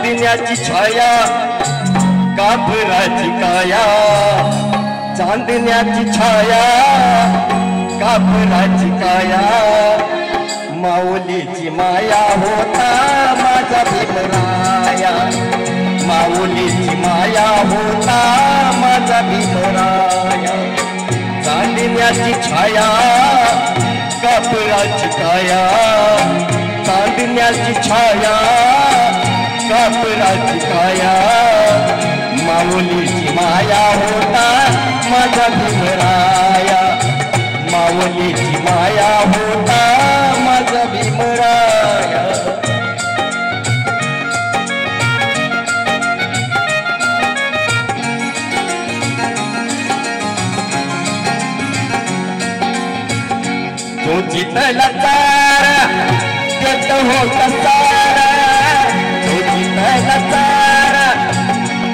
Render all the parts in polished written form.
चांदण्याची छाया कापराची काया, चांदण्याची छाया कापराची काया, माऊलीची माया होता माझा भीमराया, माऊलीची माया होता माझा भीमराया, चांदण्याची छाया कापराची काया, चांदण्याची छाया कापराची काया, माऊलीची माया होता माझा भीमराया, माऊलीची माया होता माझा भीमराया। तो जितला तारा देत होता सारा, तो जितला तारा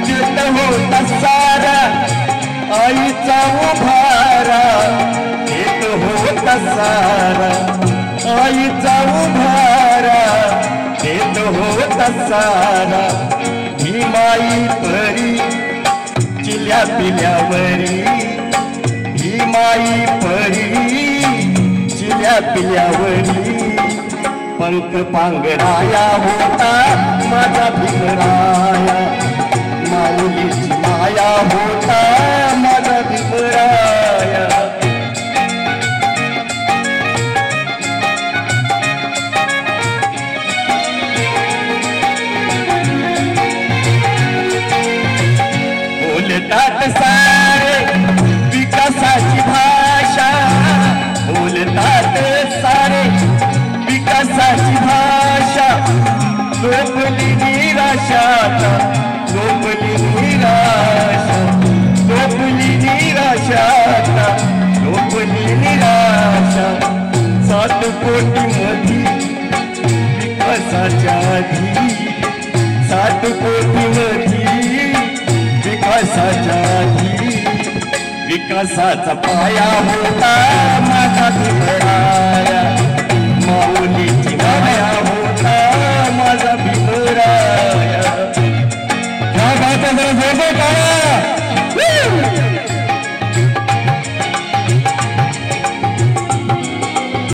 देत होता सारा, आईचा उभारा देत होता सारा, आईचा उभारा देत होता सारा, भीमाई परी चिल्या पिल्यावरी, भीमाई परी चिल्या पिल्यावरी, पंख पांघराया होता माझा भीमराया, माऊलीची माया होता माझा भीमराया। बोलतात सारे विकासाची भाषा, बोलतात सारे विकासाची भाषा, लोपली निराशा, लोपली निराशा, लोपली निराशा, लोपली निराशा, 7 कोटी मधी विकासाच्या आधी, 7 कोटी मधी विकासाच्या आधी, विकासाचा पाया होता माझा भीमराया, माऊली